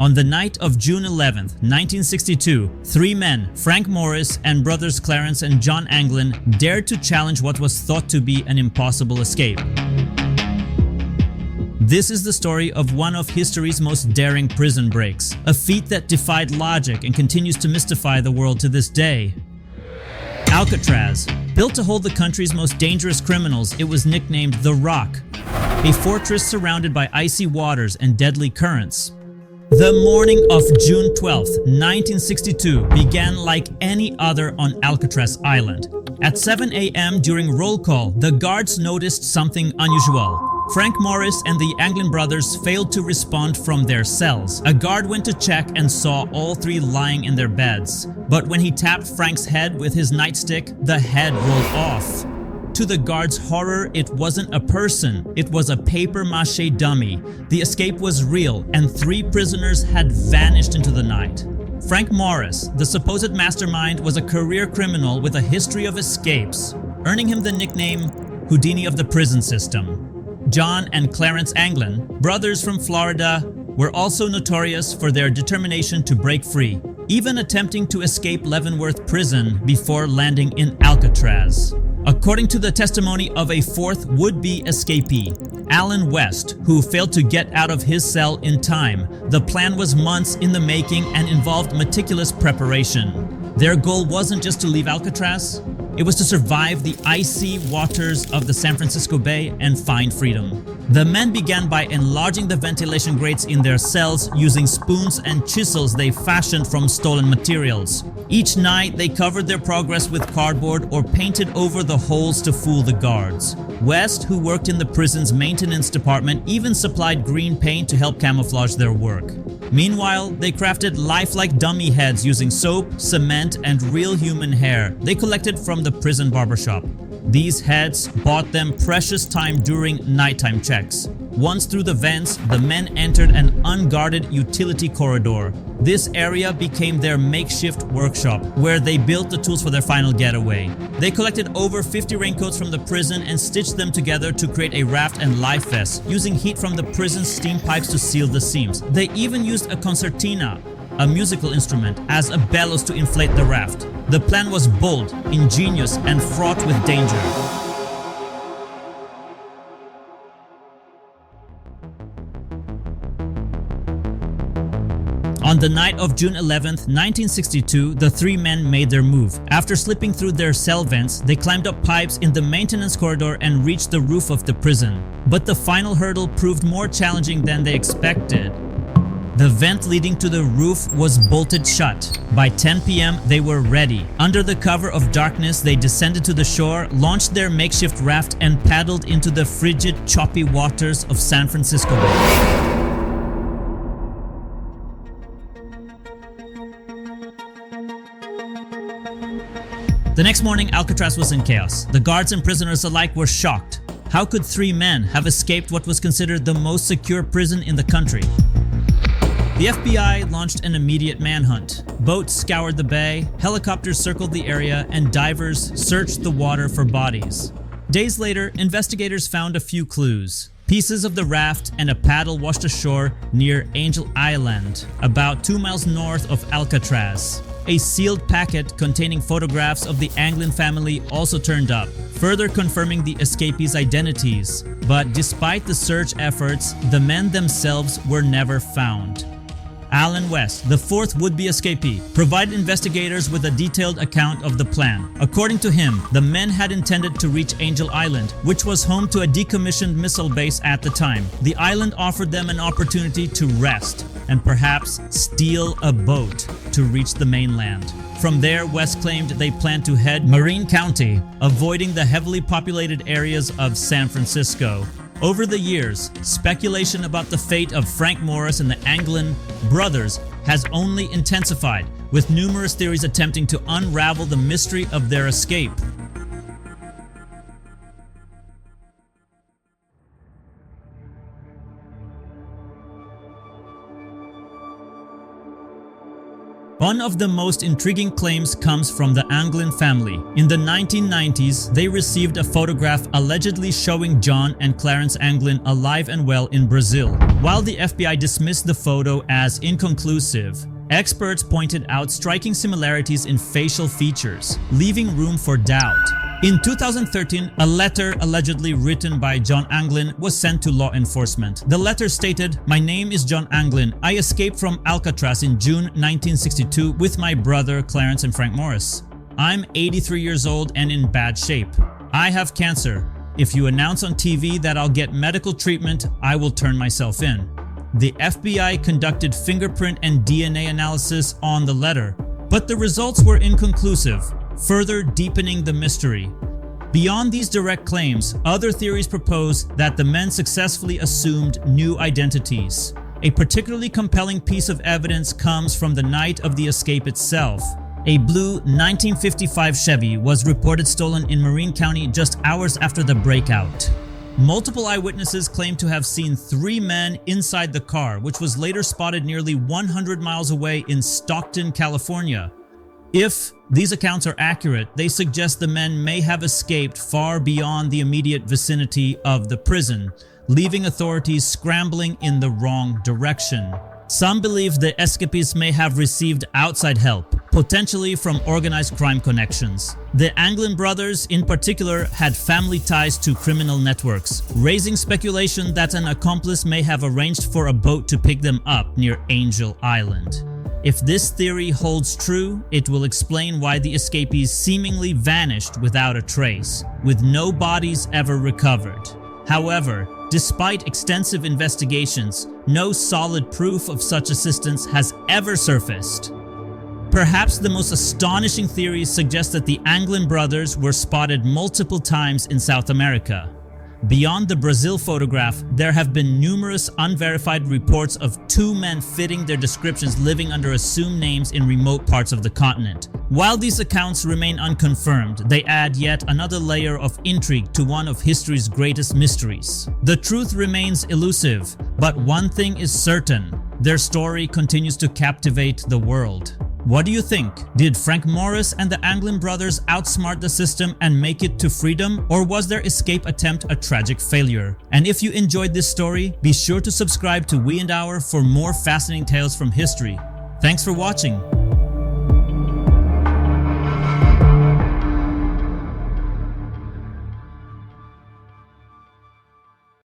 On the night of June 11, 1962, three men, Frank Morris and brothers Clarence and John Anglin, dared to challenge what was thought to be an impossible escape. This is the story of one of history's most daring prison breaks, a feat that defied logic and continues to mystify the world to this day. Alcatraz. Built to hold the country's most dangerous criminals, it was nicknamed The Rock, a fortress surrounded by icy waters and deadly currents. The morning of June 12, 1962 began like any other on Alcatraz Island. At 7 a.m. during roll call, the guards noticed something unusual. Frank Morris and the Anglin brothers failed to respond from their cells. A guard went to check and saw all three lying in their beds. But when he tapped Frank's head with his nightstick, the head rolled off. To the guard's horror, it wasn't a person, it was a papier-mâché dummy. The escape was real, and three prisoners had vanished into the night. Frank Morris, the supposed mastermind, was a career criminal with a history of escapes, earning him the nickname Houdini of the prison system. John and Clarence Anglin, brothers from Florida, were also notorious for their determination to break free, even attempting to escape Leavenworth Prison before landing in Alcatraz. According to the testimony of a fourth would-be escapee, Alan West, who failed to get out of his cell in time, the plan was months in the making and involved meticulous preparation. Their goal wasn't just to leave Alcatraz, it was to survive the icy waters of the San Francisco Bay and find freedom. The men began by enlarging the ventilation grates in their cells using spoons and chisels they fashioned from stolen materials. Each night, they covered their progress with cardboard or painted over the holes to fool the guards. West, who worked in the prison's maintenance department, even supplied green paint to help camouflage their work. Meanwhile, they crafted lifelike dummy heads using soap, cement, and real human hair they collected from the prison barbershop. These heads bought them precious time during nighttime checks. Once through the vents, the men entered an unguarded utility corridor. This area became their makeshift workshop, where they built the tools for their final getaway. They collected over 50 raincoats from the prison and stitched them together to create a raft and life vest, using heat from the prison's steam pipes to seal the seams. They even used a concertina, a musical instrument, as a bellows to inflate the raft. The plan was bold, ingenious, and fraught with danger. On the night of June 11, 1962, the three men made their move. After slipping through their cell vents, they climbed up pipes in the maintenance corridor and reached the roof of the prison. But the final hurdle proved more challenging than they expected. The vent leading to the roof was bolted shut. By 10 p.m., they were ready. Under the cover of darkness, they descended to the shore, launched their makeshift raft, and paddled into the frigid, choppy waters of San Francisco Bay. The next morning, Alcatraz was in chaos. The guards and prisoners alike were shocked. How could three men have escaped what was considered the most secure prison in the country? The FBI launched an immediate manhunt. Boats scoured the bay, helicopters circled the area, and divers searched the water for bodies. Days later, investigators found a few clues. Pieces of the raft and a paddle washed ashore near Angel Island, about 2 miles north of Alcatraz. A sealed packet containing photographs of the Anglin family also turned up, further confirming the escapees' identities. But despite the search efforts, the men themselves were never found. Alan West, the fourth would-be escapee, provided investigators with a detailed account of the plan. According to him, the men had intended to reach Angel Island, which was home to a decommissioned missile base at the time. The island offered them an opportunity to rest and perhaps steal a boat to reach the mainland. From there, West claimed they planned to head Marin County, avoiding the heavily populated areas of San Francisco. Over the years, speculation about the fate of Frank Morris and the Anglin brothers has only intensified, with numerous theories attempting to unravel the mystery of their escape. One of the most intriguing claims comes from the Anglin family. In the 1990s, they received a photograph allegedly showing John and Clarence Anglin alive and well in Brazil. While the FBI dismissed the photo as inconclusive, experts pointed out striking similarities in facial features, leaving room for doubt. In 2013, a letter allegedly written by John Anglin was sent to law enforcement. The letter stated, "My name is John Anglin. I escaped from Alcatraz in June 1962 with my brother Clarence and Frank Morris. I'm 83 years old and in bad shape. I have cancer. If you announce on TV that I'll get medical treatment, I will turn myself in." The FBI conducted fingerprint and DNA analysis on the letter, but the results were inconclusive, further deepening the mystery. Beyond these direct claims, other theories propose that the men successfully assumed new identities. A particularly compelling piece of evidence comes from the night of the escape itself. A blue 1955 Chevy was reported stolen in Marin County just hours after the breakout. Multiple eyewitnesses claim to have seen 3 men inside the car, which was later spotted nearly 100 miles away in Stockton, California. If these accounts are accurate, they suggest the men may have escaped far beyond the immediate vicinity of the prison, leaving authorities scrambling in the wrong direction. Some believe the escapees may have received outside help, potentially from organized crime connections. The Anglin brothers in particular had family ties to criminal networks, raising speculation that an accomplice may have arranged for a boat to pick them up near Angel Island. If this theory holds true, it will explain why the escapees seemingly vanished without a trace, with no bodies ever recovered. However, despite extensive investigations, no solid proof of such assistance has ever surfaced. Perhaps the most astonishing theories suggest that the Anglin brothers were spotted multiple times in South America. Beyond the Brazil photograph, there have been numerous unverified reports of 2 men fitting their descriptions living under assumed names in remote parts of the continent. While these accounts remain unconfirmed, they add yet another layer of intrigue to one of history's greatest mysteries. The truth remains elusive, but one thing is certain: their story continues to captivate the world. What do you think? Did Frank Morris and the Anglin brothers outsmart the system and make it to freedom, or was their escape attempt a tragic failure? And if you enjoyed this story, be sure to subscribe to We and Our for more fascinating tales from history. Thanks for watching.